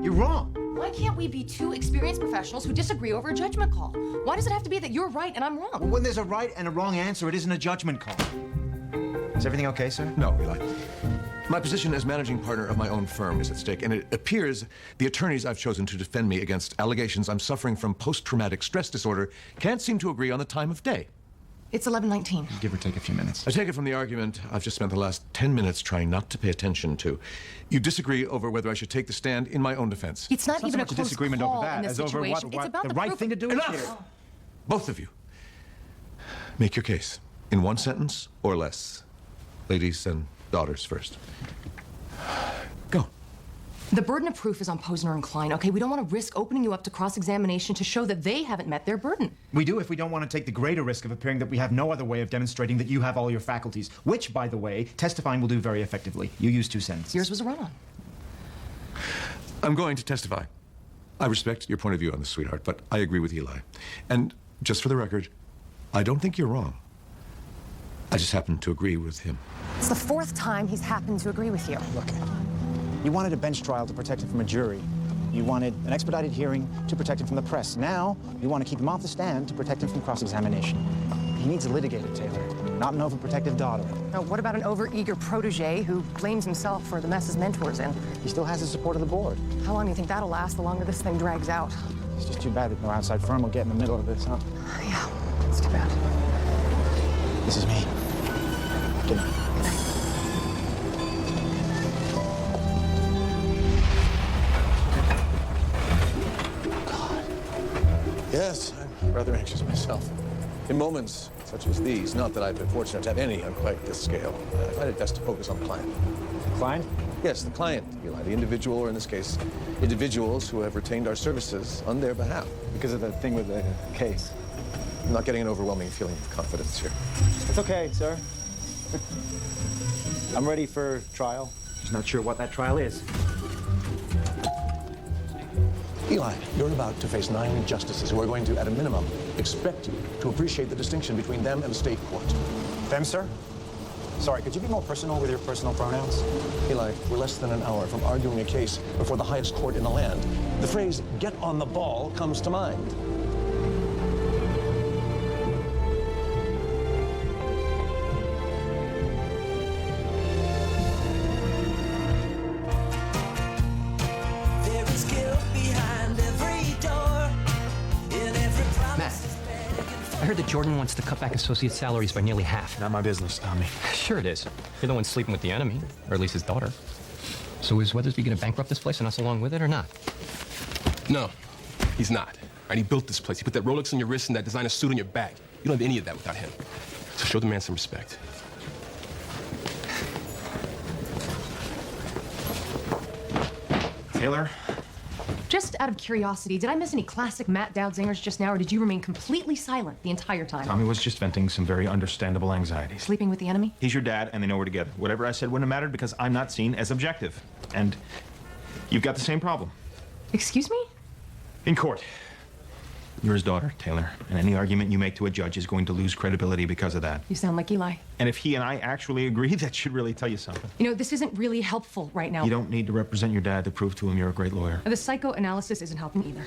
You're wrong. Why can't we be two experienced professionals who disagree over a judgment call? Why does it have to be that you're right and I'm wrong? Well, when there's a right and a wrong answer, it isn't a judgment call. Is everything okay, sir? No, Eli. My position as managing partner of my own firm is at stake, and it appears the attorneys I've chosen to defend me against allegations I'm suffering from post-traumatic stress disorder can't seem to agree on the time of day. It's 11:19. Give or take a few minutes. I take it from the argument I've just spent the last 10 minutes trying not to pay attention to. You disagree over whether I should take the stand in my own defense. It's not even so a much a close disagreement call over that in this as over situation. what It's about the the right proof. thing to do is Enough! here. Both of you. Make your case in one sentence or less. Ladies and daughters first. Go. The burden of proof is on Posner and Klein, okay? We don't want to risk opening you up to cross-examination to show that they haven't met their burden. We do if we don't want to take the greater risk of appearing that we have no other way of demonstrating that you have all your faculties, which, by the way, testifying will do very effectively. You use 2 sentences. Yours was a run-on. I'm going to testify. I respect your point of view on this, sweetheart, but I agree with Eli. And just for the record, I don't think you're wrong. I just happen to agree with him. It's the 4th time he's happened to agree with you. Look, you wanted a bench trial to protect him from a jury. You wanted an expedited hearing to protect him from the press. Now, you want to keep him off the stand to protect him from cross-examination. He needs a litigator, Taylor, not an overprotective daughter. Now, what about an overeager protege who blames himself for the mess his mentor's in? He still has the support of the board. How long do you think that'll last, the longer this thing drags out? It's just too bad that no outside firm will get in the middle of this, huh? Yeah, it's too bad. This is me. Good night. Yes, I'm rather anxious myself. In moments such as these, not that I've been fortunate to have any on quite this scale, I find it best to focus on the client. Client? Yes, the client, Eli, the individual, or in this case, individuals who have retained our services on their behalf. Because of the thing with the case. I'm not getting an overwhelming feeling of confidence here. It's okay, sir. I'm ready for trial. Just not sure what that trial is. Eli, you're about to face 9 justices who are going to, at a minimum, expect you to appreciate the distinction between them and the state court. Them, sir? Sorry, could you be more personal with your personal pronouns? Eli, we're less than an hour from arguing a case before the highest court in the land. The phrase, "get on the ball," comes to mind. I heard that Jordan wants to cut back associate salaries by nearly half. Not my business, Tommy. Sure it is. You're the one sleeping with the enemy, or at least his daughter. So is Weathersby going to bankrupt this place and us along with it, or not? No, he's not. Right, he built this place. He put that Rolex on your wrist and that designer suit on your back. You don't have any of that without him. So show the man some respect. Taylor? Just out of curiosity, did I miss any classic Matt Dowd zingers just now, or did you remain completely silent the entire time? Tommy was just venting some very understandable anxieties. Sleeping with the enemy? He's your dad, and they know we're together. Whatever I said wouldn't have mattered because I'm not seen as objective. And you've got the same problem. Excuse me? In court. You're his daughter, Taylor, and any argument you make to a judge is going to lose credibility because of that. You sound like Eli. And if he and I actually agree, that should really tell you something. You know, this isn't really helpful right now. You don't need to represent your dad to prove to him you're a great lawyer. The psychoanalysis isn't helping either.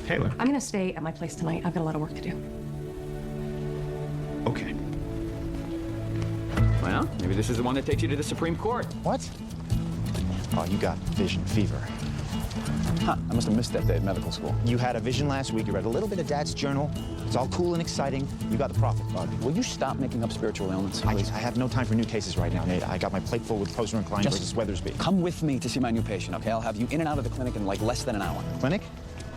Taylor. I'm gonna stay at my place tonight. I've got a lot of work to do. Okay. Well, maybe this is the one that takes you to the Supreme Court. What? Oh, you got vision fever. Huh, I must have missed that day at medical school. You had a vision last week. You read a little bit of Dad's journal. It's all cool and exciting. You got the prophet bug. Will you stop making up spiritual ailments, please? I have no time for new cases right now, Nate. I got my plate full with Posner and Klein versus Weathersby. Come with me to see my new patient, okay? I'll have you in and out of the clinic in like less than an hour. Clinic?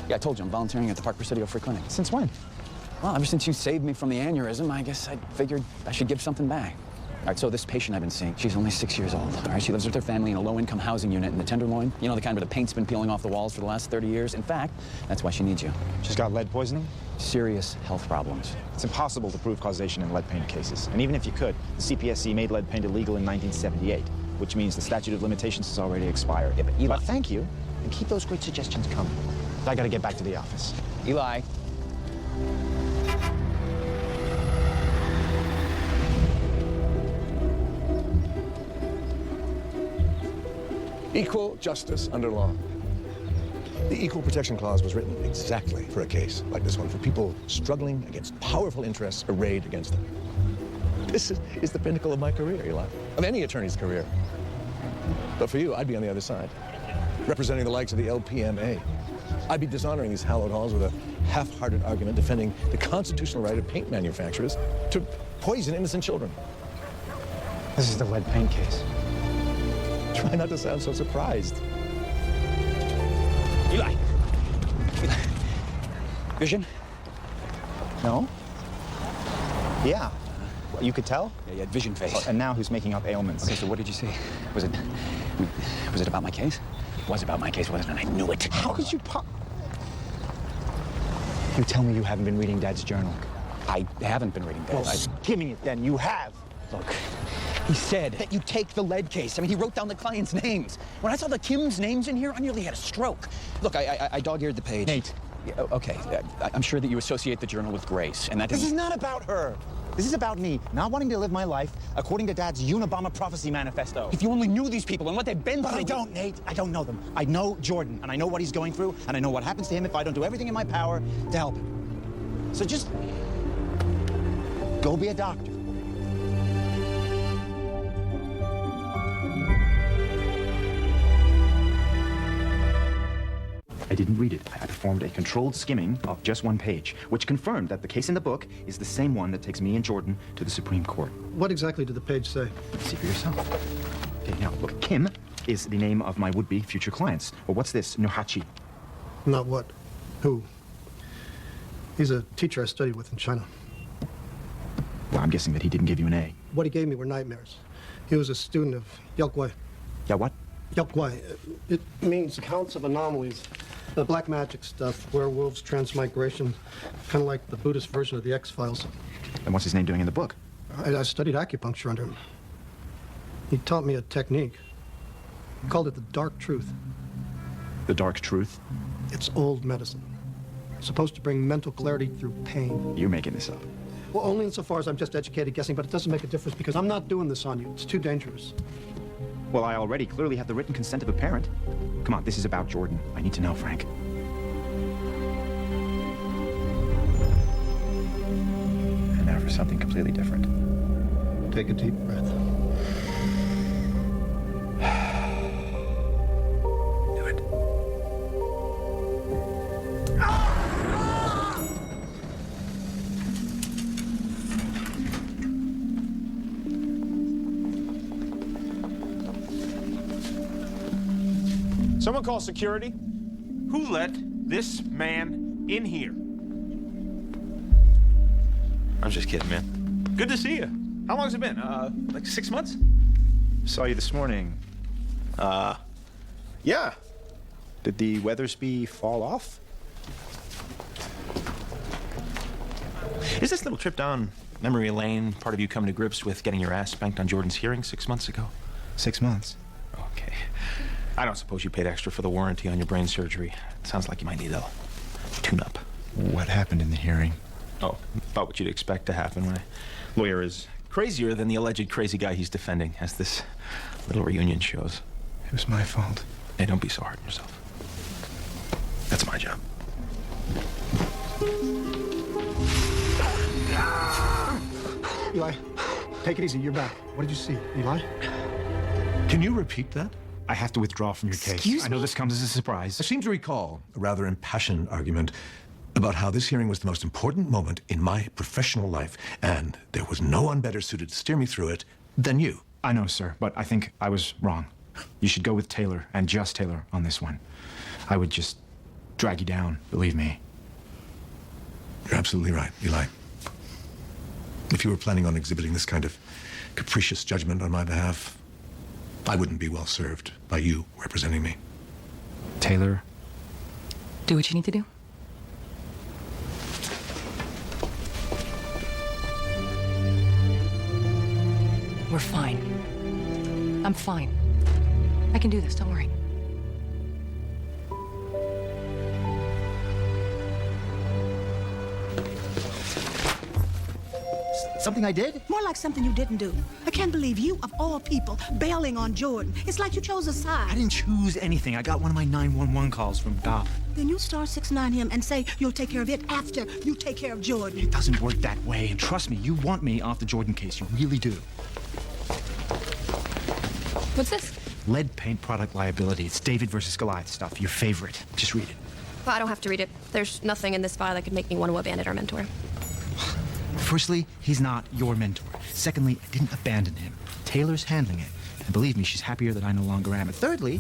Yeah, I told you, I'm volunteering at the Park Presidio Free Clinic. Since when? Well, ever since you saved me from the aneurysm, I guess I figured I should give something back. All right, so this patient I've been seeing, she's only 6 years old. All right, she lives with her family in a low-income housing unit in the Tenderloin. You know, the kind where the paint's been peeling off the walls for the last 30 years. In fact, that's why she needs you. She's got lead poisoning? Serious health problems. It's impossible to prove causation in lead paint cases. And even if you could, the CPSC made lead paint illegal in 1978, which means the statute of limitations has already expired. Yeah, but Eli... But thank you, and keep those great suggestions coming. I gotta get back to the office. Eli. Equal justice under law. The Equal Protection Clause was written exactly for a case like this one, for people struggling against powerful interests arrayed against them. This is the pinnacle of my career, Eli, of any attorney's career. But for you, I'd be on the other side, representing the likes of the LPMA. I'd be dishonoring these hallowed halls with a half-hearted argument defending the constitutional right of paint manufacturers to poison innocent children. This is the lead paint case. Try not to sound so surprised. Eli! Vision? No? Yeah. Well, you could tell? Yeah, you had vision face. Oh, and now who's making up ailments? Okay, so what did you see? Was it about my case? It was about my case, wasn't it? I knew it. How could you You tell me you haven't been reading Dad's journal. I haven't been reading Well, Dad's. give me it then. You have. Look, he said that you take the lead case. I mean, he wrote down the clients' names. When I saw the Kim's names in here, I nearly had a stroke. Look, I dog-eared the page. Nate. Yeah, okay, I'm sure that you associate the journal with Grace, and that This is not about her. This is about me, not wanting to live my life according to Dad's Unabomber prophecy manifesto. If you only knew these people and what they've been But through. I don't, Nate. I don't know them. I know Jordan, and I know what he's going through, and I know what happens to him if I don't do everything in my power to help him. So just go be a doctor. I didn't read it. I performed a controlled skimming of just one page, which confirmed that the case in the book is the same one that takes me and Jordan to the Supreme Court. What exactly did the page say? See for yourself. Okay, now, look, Kim is the name of my would-be future clients. Well, what's this? Nohachi. Not what. Who? He's a teacher I studied with in China. Well, I'm guessing that he didn't give you an A. What he gave me were nightmares. He was a student of Yaoguai. Yeah, what? Yaoguai. It means accounts of anomalies. The black magic stuff, werewolves, transmigration, kind of like the Buddhist version of the X-Files. And what's his name doing in the book? I studied acupuncture under him. He taught me a technique. He called it the dark truth. The dark truth? It's old medicine. It's supposed to bring mental clarity through pain. You're making this up. Well, only insofar as I'm just educated guessing, but it doesn't make a difference because I'm not doing this on you. It's too dangerous. Well, I already clearly have the written consent of a parent. Come on, this is about Jordan. I need to know, Frank. And now for something completely different. Take a deep breath. Do it. Someone call security. Who let this man in here? I'm just kidding, man. Good to see you. How long's it been? Like 6 months? Saw you this morning. Yeah. Did the Weathersby fall off? Is this little trip down memory lane part of you coming to grips with getting your ass spanked on Jordan's hearing 6 months ago? 6 months. Okay. I don't suppose you paid extra for the warranty on your brain surgery. It sounds like you might need a tune-up. What happened in the hearing? Oh, about what you'd expect to happen when a lawyer is crazier than the alleged crazy guy he's defending, as this little reunion shows. It was my fault. Hey, don't be so hard on yourself. That's my job. Eli, take it easy. You're back. What did you see, Eli? Can you repeat that? I have to withdraw from your case. Excuse I know me? this comes as a surprise. I seem to recall a rather impassioned argument about how this hearing was the most important moment in my professional life, and there was no one better suited to steer me through it than you. I know, sir, but I think I was wrong. You should go with Taylor, and just Taylor, on this one. I would just drag you down, believe me. You're absolutely right, Eli. If you were planning on exhibiting this kind of capricious judgment on my behalf, I wouldn't be well served by you representing me. Taylor? Do what you need to do. We're fine. I'm fine. I can do this, don't worry. Something I did? More like something you didn't do. I can't believe you, of all people, bailing on Jordan. It's like you chose a side. I didn't choose anything. I got one of my 911 calls from Goff. Then you star 6'9" him and say you'll take care of it after you take care of Jordan. It doesn't work that way. And trust me, you want me off the Jordan case. You really do. What's this? Lead paint product liability. It's David versus Goliath stuff. Your favorite. Just read it. Well, I don't have to read it. There's nothing in this file that could make me want to abandon our mentor. Firstly, he's not your mentor. Secondly, I didn't abandon him. Taylor's handling it. And believe me, she's happier that I no longer am. And thirdly,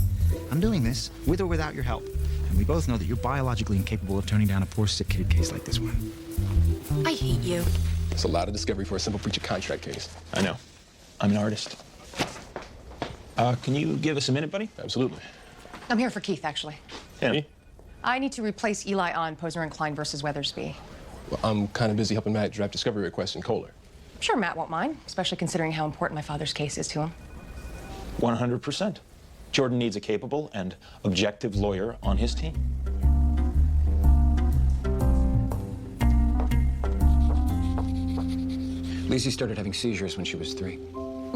I'm doing this with or without your help. And we both know that you're biologically incapable of turning down a poor sick kid case like this one. I hate you. It's a lot of discovery for a simple breach of contract case. I know. I'm an artist. Can you give us a minute, buddy? Absolutely. I'm here for Keith, actually. Yeah. Me? I need to replace Eli on Posner and Klein versus Weathersby. Well, I'm kind of busy helping Matt draft discovery requests in Kohler. I'm sure Matt won't mind, especially considering how important my father's case is to him. 100%. Jordan needs a capable and objective lawyer on his team. Lacey started having seizures when she was 3.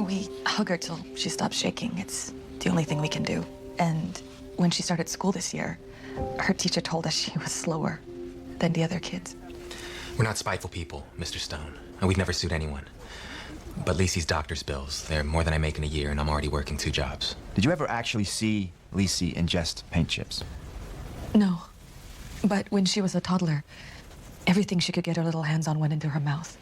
We hug her till she stops shaking. It's the only thing we can do. And when she started school this year, her teacher told us she was slower than the other kids. We're not spiteful people, Mr. Stone, and we've never sued anyone. But Lacey's doctor's bills, they're more than I make in a year, and I'm already working 2 jobs. Did you ever actually see Lacey ingest paint chips? No. But when she was a toddler, everything she could get her little hands on went into her mouth.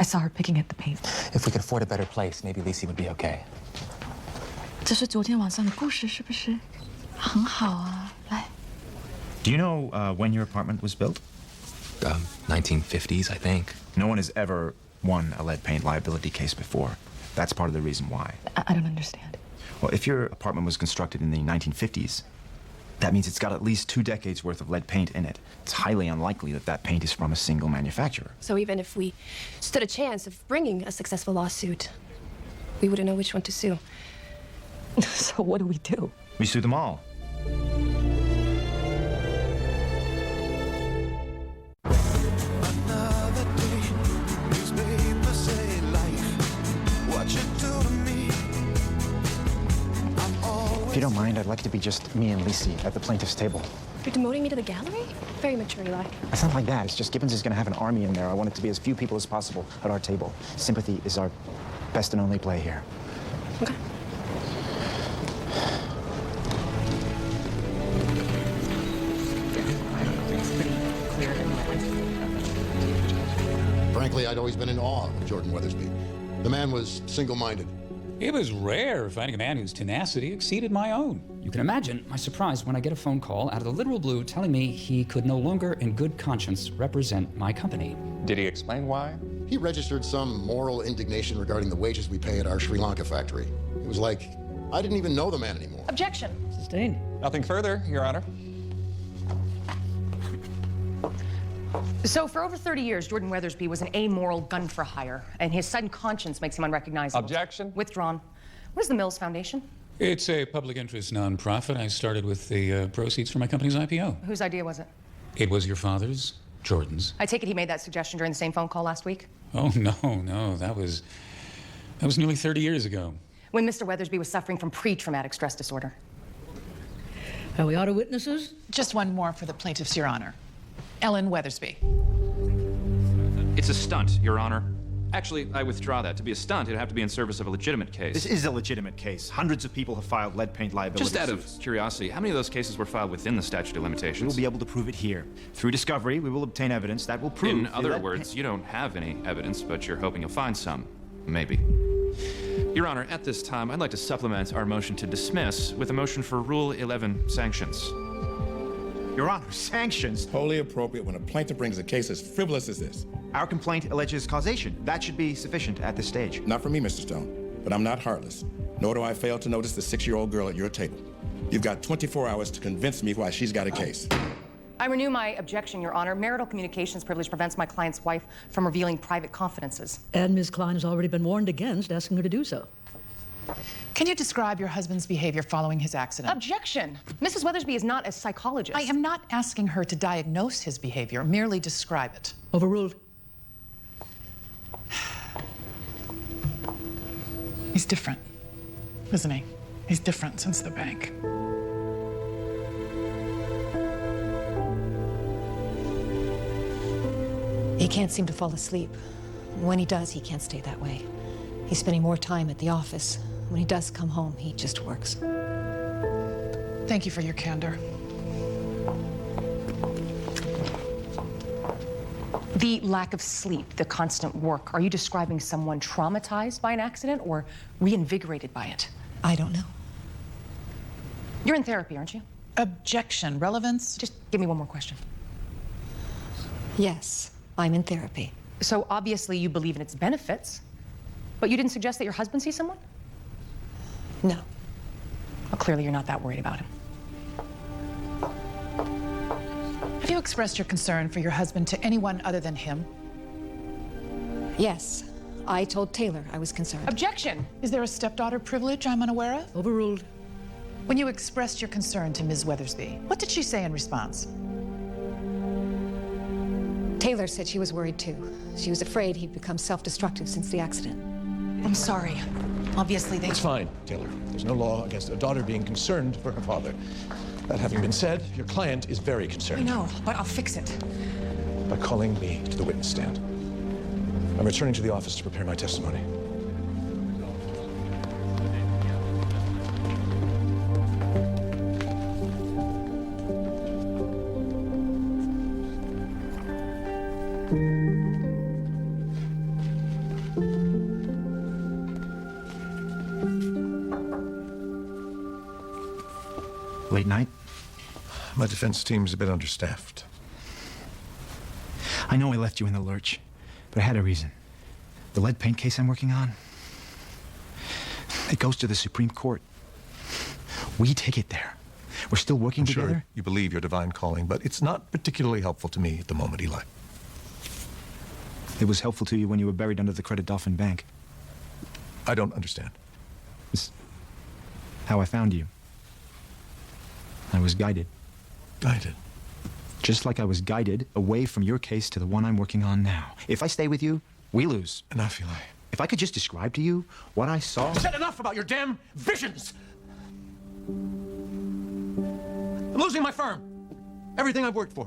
I saw her picking at the paint. If we could afford a better place, maybe Lacey would be okay. 这是昨天晚上的故事，是不是？很好啊，来。Do you know when your apartment was built? 1950s, I think. No one has ever won a lead paint liability case before. That's part of the reason why. I don't understand. Well, if your apartment was constructed in the 1950s, that means it's got at least 2 decades worth of lead paint in it. It's highly unlikely that that paint is from a single manufacturer. So even if we stood a chance of bringing a successful lawsuit, we wouldn't know which one to sue. So what do we do? We sue them all. If you don't mind, I'd like it to be just me and Lacey at the plaintiff's table. You're demoting me to the gallery? Very mature, Eli. It's not like that. It's just Gibbons is going to have an army in there. I want it to be as few people as possible at our table. Sympathy is our best and only play here. Okay. Frankly, I'd always been in awe of Jordan Weathersby. The man was single-minded. It was rare finding a man whose tenacity exceeded my own. You can imagine my surprise when I get a phone call out of the literal blue telling me he could no longer in good conscience represent my company. Did he explain why? He registered some moral indignation regarding the wages we pay at our Sri Lanka factory. It was like, I didn't even know the man anymore. Objection. Sustained. Nothing further, Your Honor. So for over 30 years, Jordan Weathersby was an amoral gun for hire, and his sudden conscience makes him unrecognizable. Objection. Withdrawn. What is the Mills Foundation? It's a public interest nonprofit. I started with the proceeds from my company's IPO. Whose idea was it? It was your father's, Jordan's. I take it he made that suggestion during the same phone call last week? Oh, no, that was nearly 30 years ago. When Mr. Weathersby was suffering from pre-traumatic stress disorder. Are we auto witnesses? Just one more for the plaintiffs, Your Honor. Ellen Weathersby. It's a stunt, Your Honor. Actually, I withdraw that. To be a stunt, it'd have to be in service of a legitimate case. This is a legitimate case. Hundreds of people have filed lead paint liability Just out of suits. curiosity, how many of those cases were filed within the statute of limitations? We will be able to prove it here. Through discovery, we will obtain evidence that will prove... In the other lead words, you don't have any evidence, but you're hoping you'll find some. Maybe. Your Honor, at this time, I'd like to supplement our motion to dismiss with a motion for Rule 11 sanctions. Your Honor, sanctions? Wholly appropriate when a plaintiff brings a case as frivolous as this. Our complaint alleges causation. That should be sufficient at this stage. Not for me, Mr. Stone, but I'm not heartless. Nor do I fail to notice the 6-year-old girl at your table. You've got 24 hours to convince me why she's got a case. I renew my objection, Your Honor. Marital communications privilege prevents my client's wife from revealing private confidences. And Ms. Klein has already been warned against asking her to do so. Can you describe your husband's behavior following his accident? Objection. Mrs. Weathersby is not a psychologist. I am not asking her to diagnose his behavior, merely describe it. Overruled. He's different, isn't he? He's different since the bank. He can't seem to fall asleep. When he does, he can't stay that way. He's spending more time at the office. When he does come home, he just works. Thank you for your candor. The lack of sleep, the constant work, are you describing someone traumatized by an accident or reinvigorated by it? I don't know. You're in therapy, aren't you? Objection. Relevance? Just give me one more question. Yes, I'm in therapy. So obviously you believe in its benefits, but you didn't suggest that your husband see someone? No. Well, clearly you're not that worried about him. Have you expressed your concern for your husband to anyone other than him? Yes. I told Taylor I was concerned. Objection! Is there a stepdaughter privilege I'm unaware of? Overruled. When you expressed your concern to Ms. Weathersby, what did she say in response? Taylor said she was worried too. She was afraid he'd become self-destructive since the accident. I'm sorry. Obviously they... It's fine, Taylor. There's no law against a daughter being concerned for her father. That having been said, your client is very concerned. I know, but I'll fix it. By calling me to the witness stand. I'm returning to the office to prepare my testimony. Late night? My defense team's a bit understaffed. I know I left you in the lurch, but I had a reason. The lead paint case I'm working on, it goes to the Supreme Court. We take it there. We're still working together. Sure, you believe your divine calling, but it's not particularly helpful to me at the moment, Eli. It was helpful to you when you were buried under the Credit Dolphin Bank. I don't understand. It's how I found you. I was guided. Guided? Just like I was guided away from your case to the one I'm working on now. If I stay with you, we lose. Enough, Eli. If I could just describe to you what I saw... Said enough about your damn visions! I'm losing my firm. Everything I've worked for.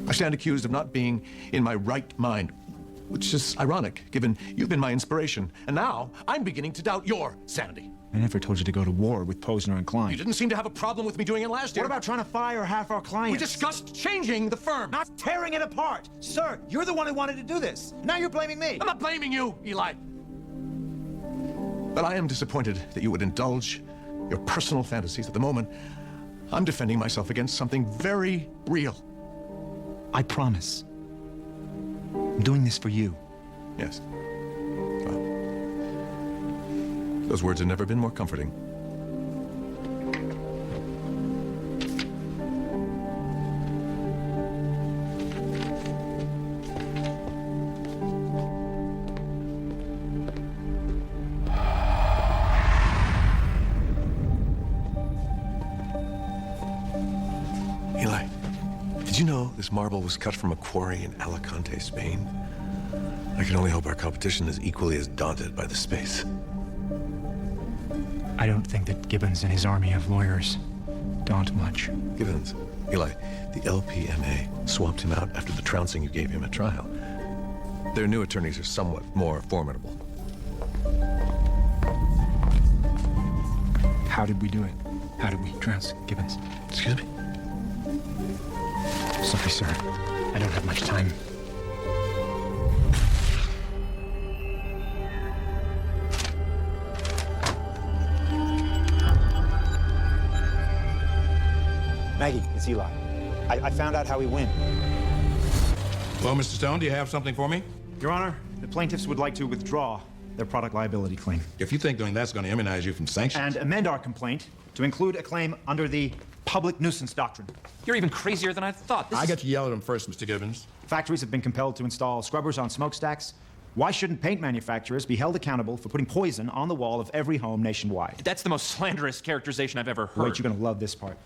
I stand accused of not being in my right mind, which is ironic, given you've been my inspiration. And now, I'm beginning to doubt your sanity. I never told you to go to war with Posner and Klein. You didn't seem to have a problem with me doing it last year. What about trying to fire half our clients? We discussed changing the firm. Not tearing it apart. Sir, you're the one who wanted to do this. Now you're blaming me. I'm not blaming you, Eli. But I am disappointed that you would indulge your personal fantasies at the moment. I'm defending myself against something very real. I promise. I'm doing this for you. Yes. Well, those words have never been more comforting. Eli, did you know this marble was cut from a quarry in Alicante, Spain? I can only hope our competition is equally as daunted by the space. I don't think that Gibbons and his army of lawyers daunt much. Gibbons? Eli, the LPMA swapped him out after the trouncing you gave him at trial. Their new attorneys are somewhat more formidable. How did we do it? How did we trounce Gibbons? Excuse me? Sorry, sir. I don't have much time. Maggie, it's Eli. I found out how we win. Well, Mr. Stone, do you have something for me? Your Honor, the plaintiffs would like to withdraw their product liability claim. If you think doing that's going to immunize you from sanctions... And amend our complaint to include a claim under the public nuisance doctrine. You're even crazier than I thought. I got to yell at him first, Mr. Gibbons. Factories have been compelled to install scrubbers on smokestacks. Why shouldn't paint manufacturers be held accountable for putting poison on the wall of every home nationwide? That's the most slanderous characterization I've ever heard. Wait, you're going to love this part.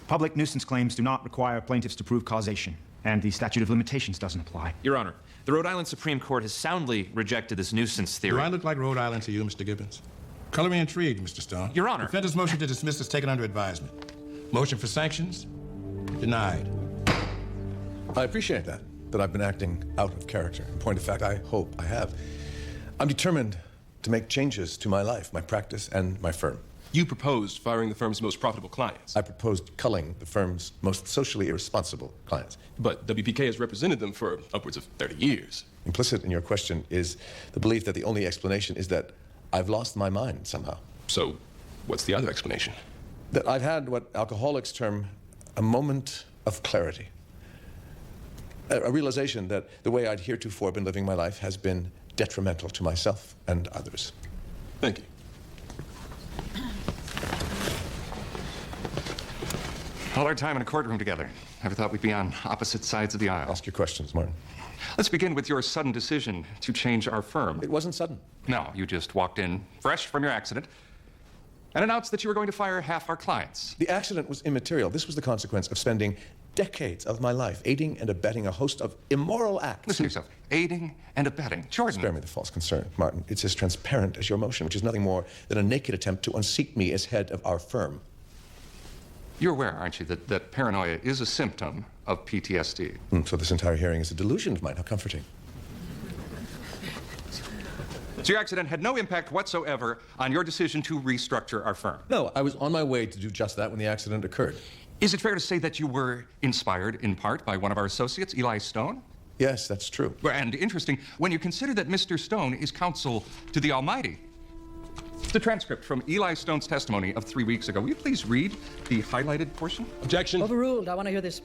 Public nuisance claims do not require plaintiffs to prove causation. And the statute of limitations doesn't apply. Your Honor, the Rhode Island Supreme Court has soundly rejected this nuisance theory. Do I look like Rhode Island to you, Mr. Gibbons? Color me intrigued, Mr. Stone. Your Honor. Defendant's motion to dismiss is taken under advisement. Motion for sanctions? Denied. I appreciate that I've been acting out of character. In point of fact, I hope I have. I'm determined to make changes to my life, my practice, and my firm. You proposed firing the firm's most profitable clients. I proposed culling the firm's most socially irresponsible clients. But WPK has represented them for upwards of 30 years. Implicit in your question is the belief that the only explanation is that I've lost my mind somehow. So, what's the other explanation? That I've had what alcoholics term a moment of clarity. A realization that the way I'd heretofore been living my life has been detrimental to myself and others. Thank you. All our time in a courtroom together. Never thought we'd be on opposite sides of the aisle. Ask your questions, Martin. Let's begin with your sudden decision to change our firm. It wasn't sudden. No, you just walked in, fresh from your accident, and announced that you were going to fire half our clients. The accident was immaterial. This was the consequence of spending decades of my life aiding and abetting a host of immoral acts. Listen to yourself. Aiding and abetting. Jordan. Spare me the false concern, Martin. It's as transparent as your motion, which is nothing more than a naked attempt to unseat me as head of our firm. You're aware, aren't you, that paranoia is a symptom of PTSD? So this entire hearing is a delusion of mine. How comforting. So your accident had no impact whatsoever on your decision to restructure our firm? No, I was on my way to do just that when the accident occurred. Is it fair to say that you were inspired, in part, by one of our associates, Eli Stone? Yes, that's true. And interesting, when you consider that Mr. Stone is counsel to the Almighty. The transcript from Eli Stone's testimony of 3 weeks ago. Will you please read the highlighted portion? Objection. Overruled. I want to hear this.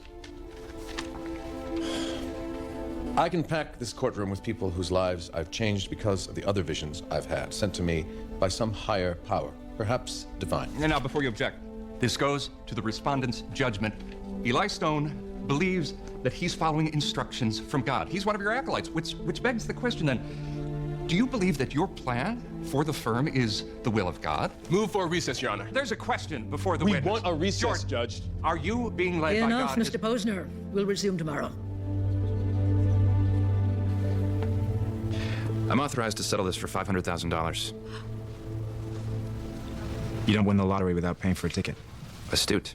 I can pack this courtroom with people whose lives I've changed because of the other visions I've had, sent to me by some higher power, perhaps divine. And now, before you object, this goes to the respondent's judgment. Eli Stone believes that he's following instructions from God. He's one of your acolytes, which begs the question then, do you believe that your plan for the firm is the will of God? Move for a recess, Your Honor. There's a question before the We witness. want a recess, Jordan, Judge. Are you being led by Enough, God? Mr. Posner. We'll resume tomorrow. I'm authorized to settle this for $500,000. You don't win the lottery without paying for a ticket. Astute.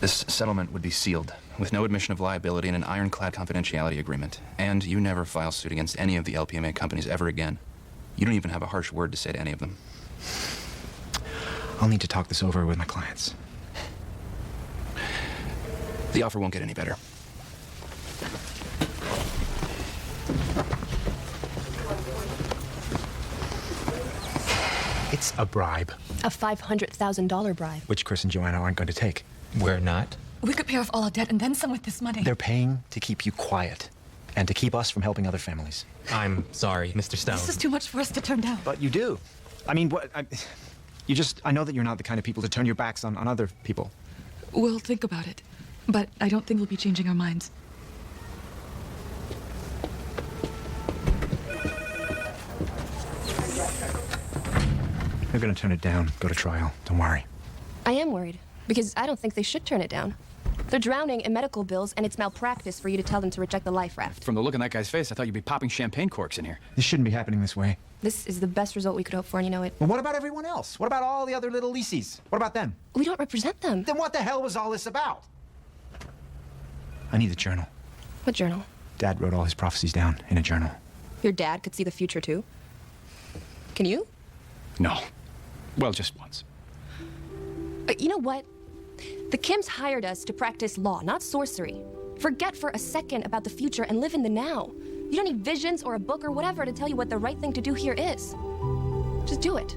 This settlement would be sealed, with no admission of liability and an ironclad confidentiality agreement. And you never file suit against any of the LPMA companies ever again. You don't even have a harsh word to say to any of them. I'll need to talk this over with my clients. The offer won't get any better. It's a bribe, A $500,000 bribe. which Chris and Joanna aren't going to take. We're not? We could pay off all our debt and then some with this money. They're paying to keep you quiet and to keep us from helping other families. I'm sorry, Mr. Stone. This is too much for us to turn down. But you do. I mean, I know that you're not the kind of people to turn your backs on other people. We'll think about it. But I don't think we'll be changing our minds. They're going to turn it down, go to trial. Don't worry. I am worried, because I don't think they should turn it down. They're drowning in medical bills, and it's malpractice for you to tell them to reject the life raft. From the look on that guy's face, I thought you'd be popping champagne corks in here. This shouldn't be happening this way. This is the best result we could hope for, and you know it. Well, what about everyone else? What about all the other little leases? What about them? We don't represent them. Then what the hell was all this about? I need the journal. What journal? Dad wrote all his prophecies down in a journal. Your dad could see the future, too. Can you? No. Well, just once. You know what? The Kims hired us to practice law, not sorcery. Forget for a second about the future and live in the now. You don't need visions or a book or whatever to tell you what the right thing to do here is. Just do it.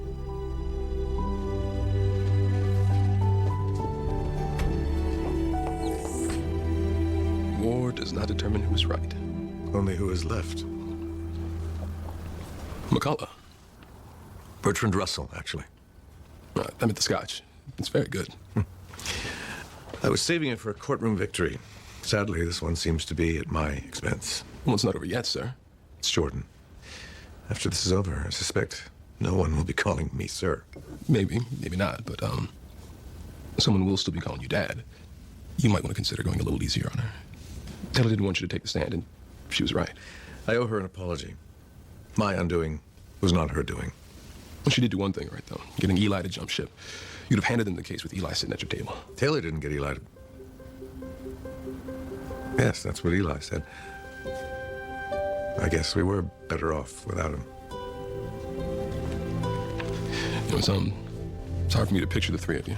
War does not determine who's right. Only who is left. McCullough. Bertrand Russell, actually. I meant the scotch. It's very good. I was saving it for a courtroom victory. Sadly, this one seems to be at my expense. Well, it's not over yet, sir. It's Jordan. After this is over, I suspect no one will be calling me sir. Maybe, maybe not, but, someone will still be calling you Dad. You might want to consider going a little easier on her. Taylor didn't want you to take the stand, and she was right. I owe her an apology. My undoing was not her doing. Well, she did do one thing right, though, getting Eli to jump ship. You'd have handed them the case with Eli sitting at your table. Taylor didn't get Eli to... Yes, that's what Eli said. I guess we were better off without him. You know, it's hard for me to picture the three of you.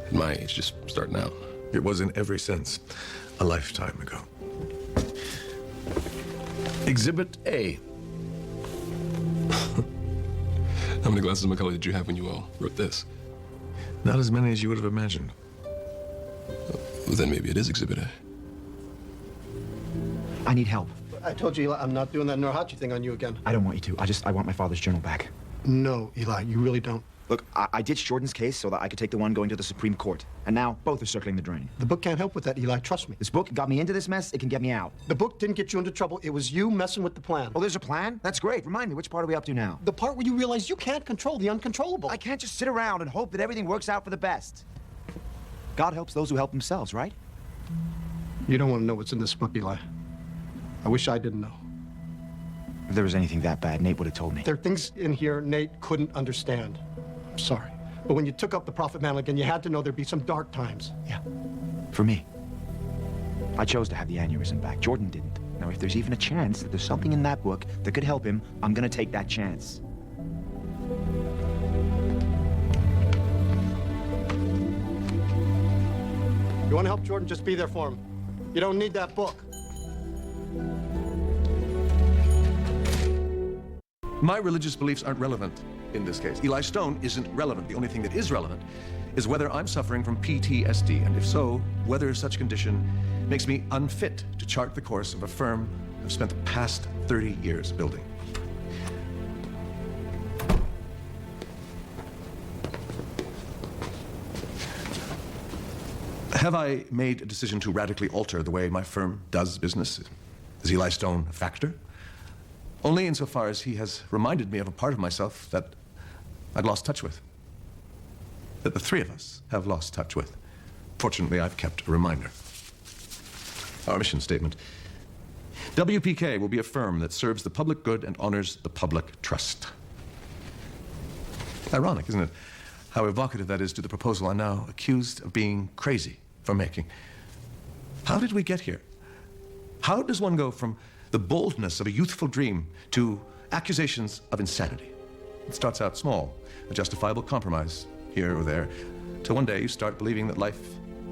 At my age, just starting out. It was in every sense a lifetime ago. Exhibit A. How many glasses of Macaulay did you have when you wrote this? Not as many as you would have imagined. Well, then maybe it is Exhibit A. I need help. I told you, Eli, I'm not doing that Nurhachi thing on you again. I don't want you to. I want my father's journal back. No, Eli, you really don't. Look, I ditched Jordan's case so that I could take the one going to the Supreme Court. And now, both are circling the drain. The book can't help with that, Eli, trust me. This book got me into this mess, it can get me out. The book didn't get you into trouble. It was you messing with the plan. Oh, there's a plan? That's great. Remind me, which part are we up to now? The part where you realize you can't control the uncontrollable. I can't just sit around and hope that everything works out for the best. God helps those who help themselves, right? You don't want to know what's in this book, Eli. I wish I didn't know. If there was anything that bad, Nate would have told me. There are things in here Nate couldn't understand. I'm sorry. But when you took up the Prophet Mantle again, you had to know there'd be some dark times. Yeah. For me. I chose to have the aneurysm back. Jordan didn't. Now, if there's even a chance that there's something in that book that could help him, I'm gonna take that chance. You want to help Jordan, just be there for him. You don't need that book. My religious beliefs aren't relevant in this case. Eli Stone isn't relevant. The only thing that is relevant is whether I'm suffering from PTSD, and if so, whether such condition makes me unfit to chart the course of a firm I've spent the past 30 years building. Have I made a decision to radically alter the way my firm does business? Is Eli Stone a factor? Only insofar as he has reminded me of a part of myself that I'd lost touch with. That the three of us have lost touch with. Fortunately, I've kept a reminder. Our mission statement. WPK will be a firm that serves the public good and honors the public trust. Ironic, isn't it? How evocative that is to the proposal I'm now accused of being crazy for making. How did we get here? How does one go from the boldness of a youthful dream to accusations of insanity? It starts out small, a justifiable compromise here or there, till one day you start believing that life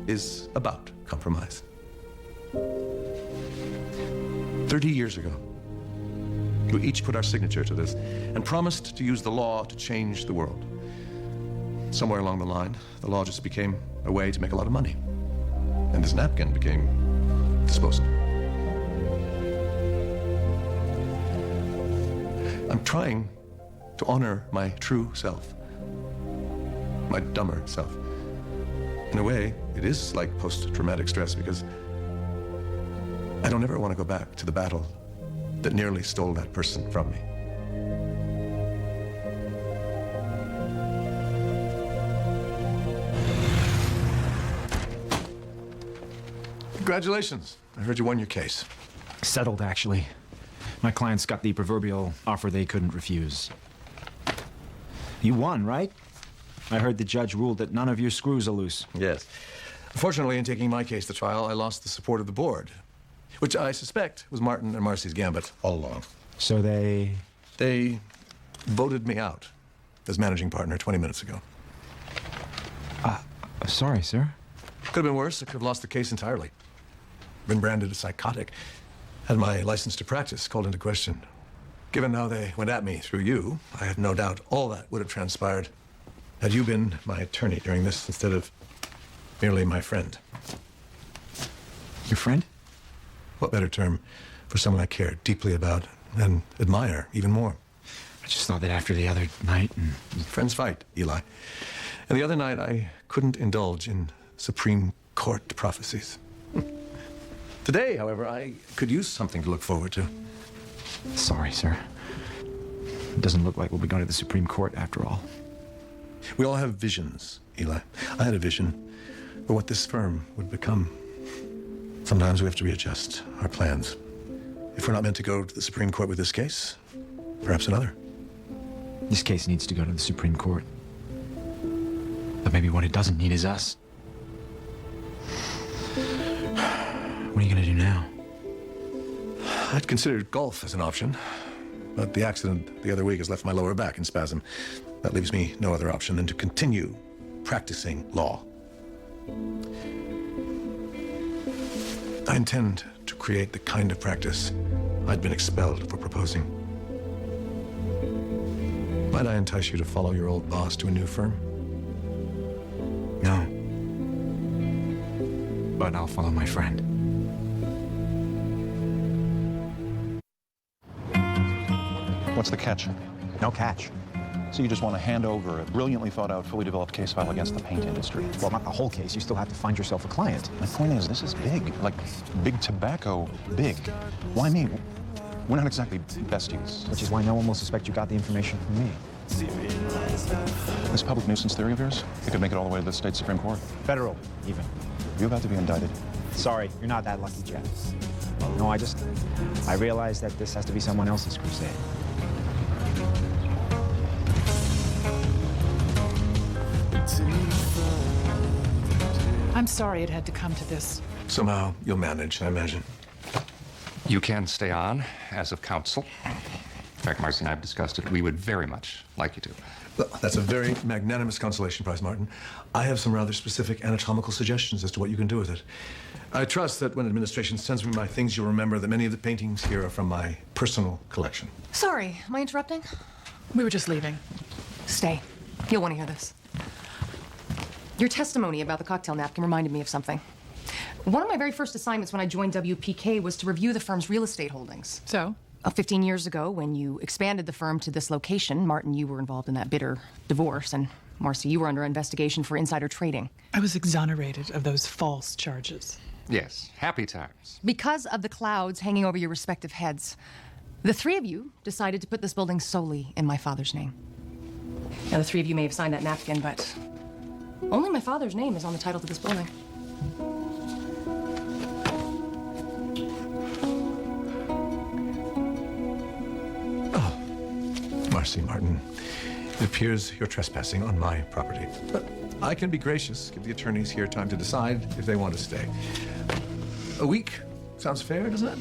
is about compromise. 30 years ago, we each put our signature to this and promised to use the law to change the world. Somewhere along the line, the law just became a way to make a lot of money. And this napkin became disposable. I'm trying to honor my true self, my dumber self. In a way, it is like post-traumatic stress because I don't ever want to go back to the battle that nearly stole that person from me. Congratulations. I heard you won your case. Settled, actually. My clients got the proverbial offer they couldn't refuse. You won, right? I heard the judge ruled that none of your screws are loose. Yes. Fortunately, in taking my case to trial, I lost the support of the board, which I suspect was Martin and Marcy's gambit all along. So they voted me out as managing partner 20 minutes ago. Sorry, sir. Could have been worse. I could have lost the case entirely. Been branded a psychotic. Had my license to practice called into question. Given how they went at me through you, I have no doubt all that would have transpired had you been my attorney during this instead of merely my friend. Your friend? What better term for someone I care deeply about and admire even more? I just thought that after the other night and... Friends fight, Eli. And the other night, I couldn't indulge in Supreme Court prophecies. Today, however, I could use something to look forward to. Sorry, sir. It doesn't look like we'll be going to the Supreme Court after all. We all have visions, Eli. I had a vision for what this firm would become. Sometimes we have to readjust our plans. If we're not meant to go to the Supreme Court with this case, perhaps another. This case needs to go to the Supreme Court. But maybe what it doesn't need is us. What are you gonna do now? I'd considered golf as an option, but the accident the other week has left my lower back in spasm. That leaves me no other option than to continue practicing law. I intend to create the kind of practice I'd been expelled for proposing. Might I entice you to follow your old boss to a new firm? No. But I'll follow my friend. What's the catch? No catch. So you just want to hand over a brilliantly thought out, fully developed case file against the paint industry? Well, not the whole case. You still have to find yourself a client. My point is, this is big. Like, big tobacco big. Why me? We're not exactly besties. Which is why no one will suspect you got the information from me. This public nuisance theory of yours, it could make it all the way to the state Supreme Court. Federal, even. You're about to be indicted. Sorry, you're not that lucky, Jeff. No, I realize that this has to be someone else's crusade. I'm sorry it had to come to this. Somehow you'll manage, I imagine. You can stay on as of counsel. In fact, Marcy and I have discussed it. We would very much like you to. Well, that's a very magnanimous consolation prize, Martin. I have some rather specific anatomical suggestions as to what you can do with it. I trust that when administration sends me my things, you'll remember that many of the paintings here are from my personal collection. Sorry, am I interrupting? We were just leaving. Stay. You'll want to hear this. Your testimony about the cocktail napkin reminded me of something. One of my very first assignments when I joined WPK was to review the firm's real estate holdings. So? 15 years ago, when you expanded the firm to this location, Martin, you were involved in that bitter divorce, and Marcy, you were under investigation for insider trading. I was exonerated of those false charges. Yes, happy times. Because of the clouds hanging over your respective heads, the three of you decided to put this building solely in my father's name. Now, the three of you may have signed that napkin, but only my father's name is on the title to this building. Marcy, Martin, it appears you're trespassing on my property. But I can be gracious, give the attorneys here time to decide if they want to stay. A week sounds fair, doesn't it?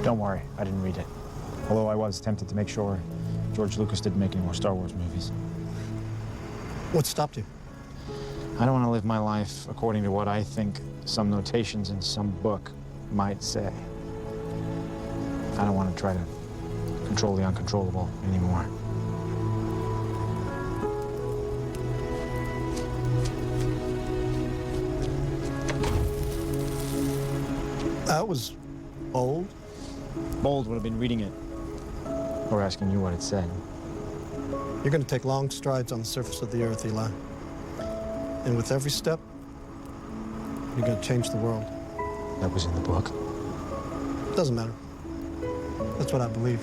Don't worry, I didn't read it. Although I was tempted to make sure George Lucas didn't make any more Star Wars movies. What stopped you? I don't want to live my life according to what I think some notations in some book might say. I don't want to try to control the uncontrollable anymore. That was bold. Bold would have been reading it or asking you what it said. You're going to take long strides on the surface of the earth, Eli. And with every step, you're going to change the world. That was in the book. Doesn't matter. That's what I believe.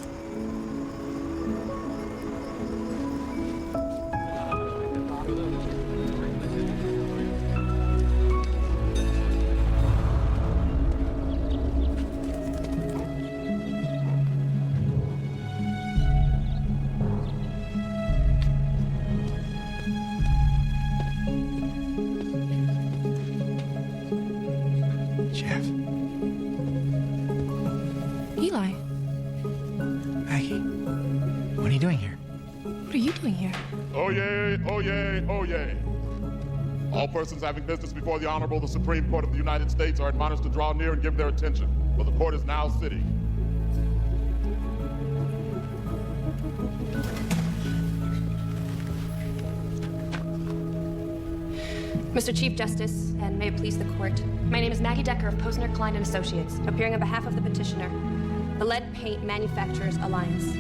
Jeff. Eli, Maggie, what are you doing here? what are you doing here? Oyez, oyez, oyez. All persons having business before the Honorable the Supreme Court of the United States are admonished to draw near and give their attention, for the court is now sitting. Mr. Chief Justice, and may it please the court, my name is Maggie Decker of Posner, Klein & Associates, appearing on behalf of the petitioner, the Lead Paint Manufacturers Alliance.